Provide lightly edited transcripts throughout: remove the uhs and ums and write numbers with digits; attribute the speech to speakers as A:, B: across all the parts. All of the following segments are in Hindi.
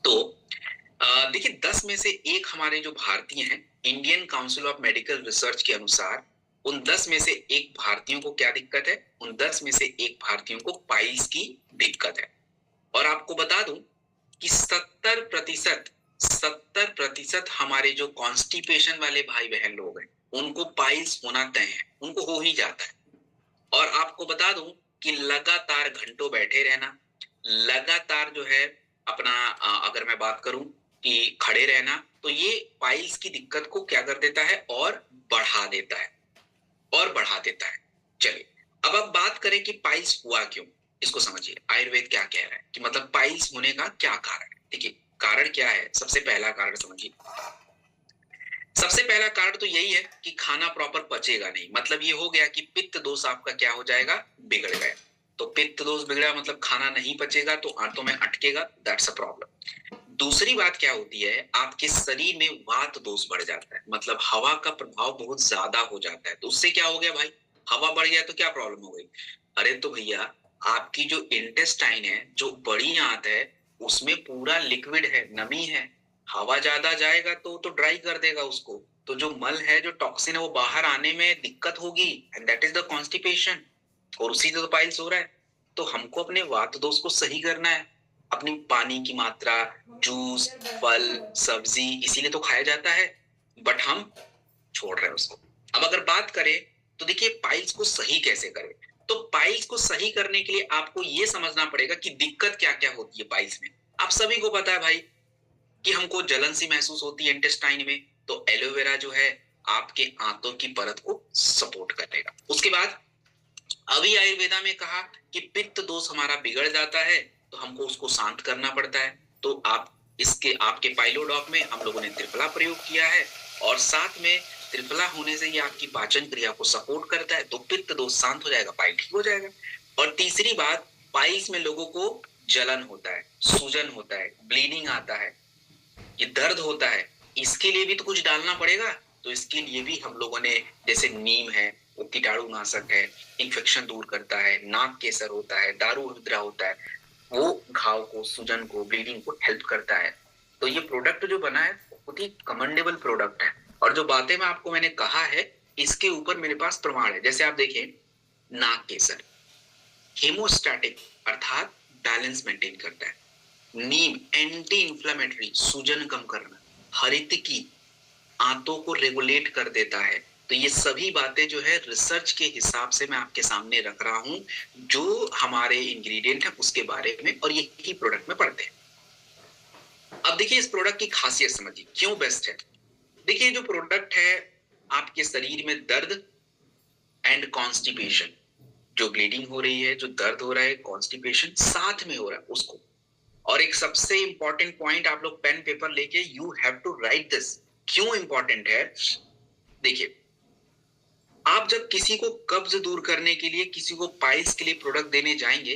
A: तो देखिए 10 में से एक हमारे जो भारतीय हैं, Indian council of medical research के अनुसार उन 10 में से एक भारतीयों को क्या दिक्कत है? उन 10 में से एक भारतीयों को पाइल्स की दिक्कत है। और आपको बता दूं कि 70% हमारे जो कॉन्स्टिपेशन वाले भाई बहन लोग हैं, उनको पाइल्स होना तय है, उनको हो ही जाता है। और आपको बता दूं कि लगातार घंटों बैठे रहना, लगातार जो है अपना अगर मैं बात करूं कि खड़े रहना, तो ये पाइल्स की दिक्कत को क्या कर देता है और बढ़ा देता है, और बढ़ा देता है। चलिए, अब आप बात करें कि पाइल्स हुआ क्यों, इसको समझिए। आयुर्वेद क्या कह रहा है कि मतलब पाइल्स होने का क्या कारण है। देखिए, कारण क्या है, सबसे पहला कारण समझिए। सबसे पहला कारण तो यही है कि खाना प्रॉपर पचेगा नहीं। मतलब ये हो गया कि पित्त दोष आपका क्या हो जाएगा, बिगड़ गया। तो पित्त दोष बिगड़ा मतलब खाना नहीं पचेगा तो आंतों में अटकेगा, दैट्स अ प्रॉब्लम। दूसरी बात क्या होती है, आपके शरीर में वात दोष बढ़ जाता है, मतलब हवा का प्रभाव बहुत ज्यादा हो जाता है। तो उससे क्या हो गया भाई, हवा बढ़ गया तो क्या प्रॉब्लम हो गई? अरे तो भैया, आपकी जो इंटेस्टाइन है, जो बड़ी आंत है, उसमें पूरा लिक्विड है, नमी है। हवा ज्यादा जाएगा तो ड्राई कर देगा उसको। तो जो मल है, जो टॉक्सिन है, वो बाहर आने में दिक्कत होगी, and that is the constipation. और उसी से तो पाइल्स हो रहा है। तो हमको अपने वात दोष को सही करना है। अपनी पानी की मात्रा, जूस, फल, सब्जी, इसीलिए तो खाया जाता है, बट हम छोड़ रहे हैं उसको। अब अगर बात करें तो देखिए पाइल्स को सही कैसे करें। तो पाइल्स को सही करने के लिए आपको ये समझना पड़ेगा कि दिक्कत क्या क्या होती है पाइल्स में। आप सभी को पता है भाई कि हमको जलन सी महसूस होती है इंटेस्टाइन में, तो एलोवेरा जो है आपके आंतों की परत को सपोर्ट करेगा। उसके बाद अभी आयुर्वेदा में कहा कि पित्त दोष हमारा बिगड़ जाता है, तो हमको उसको शांत करना पड़ता है। तो आप इसके आपके पाइलोडॉक में हम लोगों ने त्रिफला प्रयोग किया है, और साथ में त्रिफला होने से ये आपकी पाचन क्रिया को सपोर्ट करता है, तो पित्त दोष शांत हो जाएगा, पाइल ठीक हो जाएगा। और तीसरी बात, पाइल्स में लोगों को जलन होता है, सूजन होता है, ब्लीडिंग आता है, ये दर्द होता है, इसके लिए भी तो कुछ डालना पड़ेगा। तो इसके लिए भी हम लोगों ने, जैसे नीम है, वो कीटाणु नाशक है, इन्फेक्शन दूर करता है, नाक केसर होता है, दारू हृदरा होता है, वो घाव को, सूजन को, ब्लीडिंग को हेल्प करता है। तो ये प्रोडक्ट जो बना है बहुत ही कमेंडेबल प्रोडक्ट है। और जो बातें मैं आपको मैंने कहा है, इसके ऊपर मेरे पास प्रमाण है। जैसे आप देखें, नाक केसर हेमोस्टैटिक अर्थात बैलेंस मेंटेन करता है। नीम एंटी इंफ्लेमेटरी, सूजन कम करना। हरितकी आंतों को रेगुलेट कर देता है। तो ये सभी बातें जो है रिसर्च के हिसाब से मैं आपके सामने रख रहा हूं, जो हमारे इंग्रेडिएंट है उसके बारे में, और यही प्रोडक्ट में पढ़ते हैं। अब देखिए इस प्रोडक्ट की खासियत समझिए, क्यों बेस्ट है। देखिए जो प्रोडक्ट है, आपके शरीर में दर्द एंड कॉन्स्टिपेशन, जो ब्लीडिंग हो रही है, जो दर्द हो रहा है, कॉन्स्टिपेशन साथ में हो रहा है उसको। और एक सबसे इंपॉर्टेंट पॉइंट, आप लोग पेन पेपर लेके you have to write this. क्यों इंपॉर्टेंट है, देखिए आप जब किसी को कब्ज दूर करने के लिए, किसी को पाइल्स के लिए प्रोडक्ट देने जाएंगे,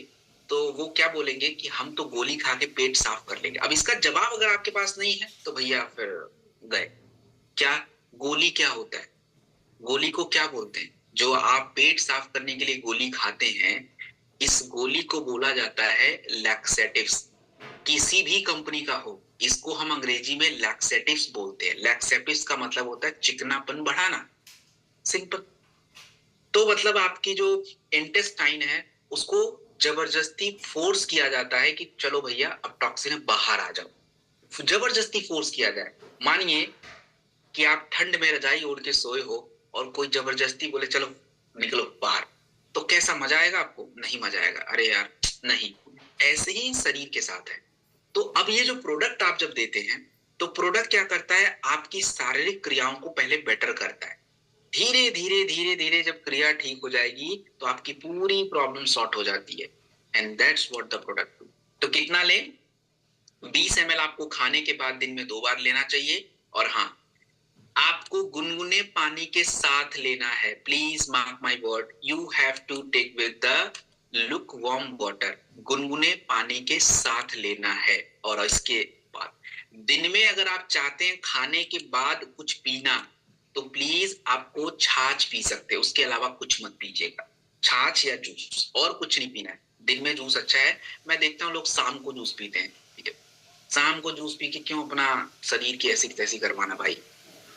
A: तो वो क्या बोलेंगे कि हम तो गोली खा के पेट साफ कर लेंगे। अब इसका जवाब अगर आपके पास नहीं है तो भैया फिर गए। क्या गोली क्या होता है, गोली को क्या बोलते हैं, जो आप पेट साफ करने के लिए गोली खाते हैं, इस गोली को बोला जाता है लैक्सेटिव्स। किसी भी कंपनी का हो, इसको हम अंग्रेजी में लैक्सेटिव्स बोलते हैं। लैक्सेटिव्स का मतलब होता है चिकनापन बढ़ाना, सिंपल। तो मतलब आपकी जो इंटेस्टाइन है, उसको जबरदस्ती फोर्स किया जाता है कि चलो भैया अब टॉक्सिन बाहर आ जाओ, जबरदस्ती फोर्स किया जाए। मानिए कि आप ठंड में रजाई ओढ़ के सोए हो, और कोई जबरदस्ती बोले चलो निकलो बाहर, तो कैसा मजा आएगा आपको? नहीं मजा आएगा, अरे यार नहीं। ऐसे ही शरीर के साथ है। तो अब ये जो प्रोडक्ट आप जब देते हैं, तो प्रोडक्ट क्या करता है, आपकी शारीरिक क्रियाओं को पहले बेटर करता है। धीरे धीरे धीरे धीरे जब क्रिया ठीक हो जाएगी, तो आपकी पूरी प्रॉब्लम सॉर्ट हो जाती है, and that's what the product. तो कितना लें? 20 ml आपको खाने के बाद दिन में 2 बार लेना चाहिए। और हाँ, आपको गुनगुने पानी के साथ लेना है। Please mark my word, you have to take with the lukewarm water. गुनगुने पानी के साथ लेना है। और इसके बाद दिन में अगर आप चाहते हैं खाने के बाद कुछ पीना, तो प्लीज आपको छाछ पी सकते हैं, उसके अलावा कुछ मत पीजिएगा। छाछ या जूस, और कुछ नहीं पीना है। दिन में जूस अच्छा है, मैं देखता हूँ लोग शाम को जूस पीते हैं, ठीक है। शाम को जूस पी के क्यों अपना शरीर की ऐसी तैसी करवाना भाई?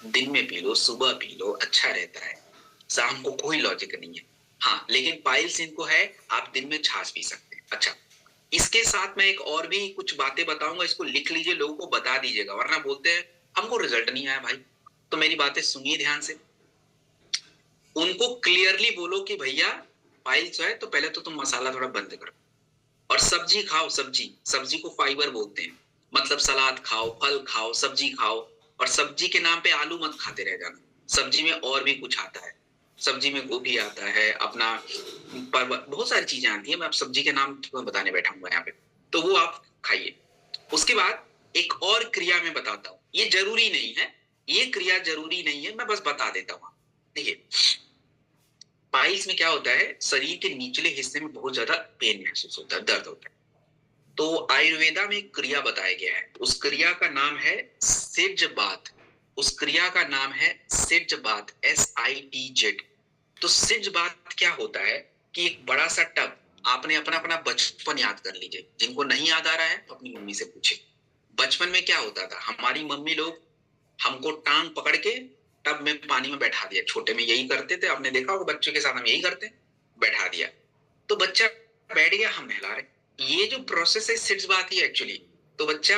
A: दिन में पी लो, सुबह पी लो, अच्छा रहता है। शाम को कोई लॉजिक नहीं है। हाँ, लेकिन पाइल्स इनको है, आप दिन में छाछ पी सकते हैं। अच्छा, इसके साथ मैं एक और भी कुछ बातें बताऊंगा, इसको लिख लीजिए, लोगों को बता दीजिएगा, वरना बोलते हैं हमको रिजल्ट नहीं आया भाई। तो मेरी बातें सुनिए ध्यान से। उनको क्लियरली बोलो कि भैया पाइल्स है तो पहले तो तुम मसाला थोड़ा बंद करो और सब्जी खाओ। सब्जी सब्जी को फाइबर बोलते हैं, मतलब सलाद खाओ, फल खाओ, सब्जी खाओ। और सब्जी के नाम पे आलू मत खाते रह जाना। सब्जी में और भी कुछ आता है। सब्जी में गोभी आता है, अपना बहुत सारी चीजें आती है। मैं अब सब्जी के नाम तुम्हें बताने बैठा हूँ यहाँ पे, तो वो आप खाइए। उसके बाद एक और क्रिया मैं बताता हूँ, ये जरूरी नहीं है, ये क्रिया जरूरी नहीं है, मैं बस बता देता हूँ। देखिए, पाइल्स में क्या होता है, शरीर के निचले हिस्से में बहुत ज्यादा पेन महसूस होता है, दर्द होता है। तो आयुर्वेदा में एक क्रिया बताया गया है, उस क्रिया का नाम है सिज बाथ। उस क्रिया का नाम है सिज बाथ, SITZ। तो सिज बाथ क्या होता है कि एक बड़ा सा टब, आपने अपना अपना बचपन याद कर लीजिए, जिनको नहीं याद आ रहा है तो अपनी मम्मी से पूछे। बचपन में क्या होता था, हमारी मम्मी लोग हमको टांग पकड़ के टब में पानी में बैठा दिया। छोटे में यही करते थे, आपने देखा होगा बच्चों के साथ हम यही करते हैं, बैठा दिया तो बच्चा बैठ गया, हम नहला रहे। ये जो प्रोसेस है सिट्स बात ही एक्चुअली। तो बच्चा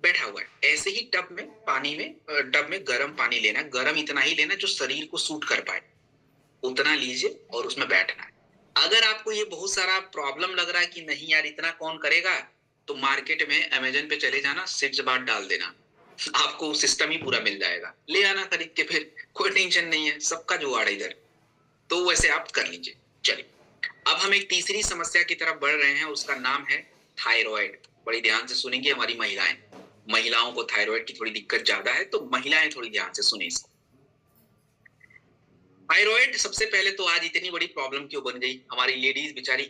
A: बैठा हुआ है, ऐसे ही टब में पानी में, टब में गर्म पानी लेना, गर्म इतना ही लेना जो शरीर को सूट कर पाए, उतना लीजिए और उसमें बैठना है। अगर आपको ये बहुत सारा प्रॉब्लम लग रहा है कि नहीं यार इतना कौन करेगा, तो मार्केट में अमेजन पे चले जाना, सिट्स बात डाल देना, आपको सिस्टम ही पूरा मिल जाएगा, ले आना खरीद के, फिर कोई टेंशन नहीं है, सबका जुगाड़ है इधर। तो वैसे आप कर लीजिए। चलिए, अब हम एक तीसरी समस्या की तरफ बढ़ रहे हैं, उसका नाम है थायराइड। बड़ी ध्यान से सुनेंगे हमारी महिलाएं, महिलाओं को थायराइड की थोड़ी दिक्कत ज्यादा है, तो महिलाएं थोड़ी ध्यान से सुने इसको। थायराइड सबसे पहले तो आज इतनी बड़ी प्रॉब्लम क्यों बन गई, हमारी लेडीज बेचारी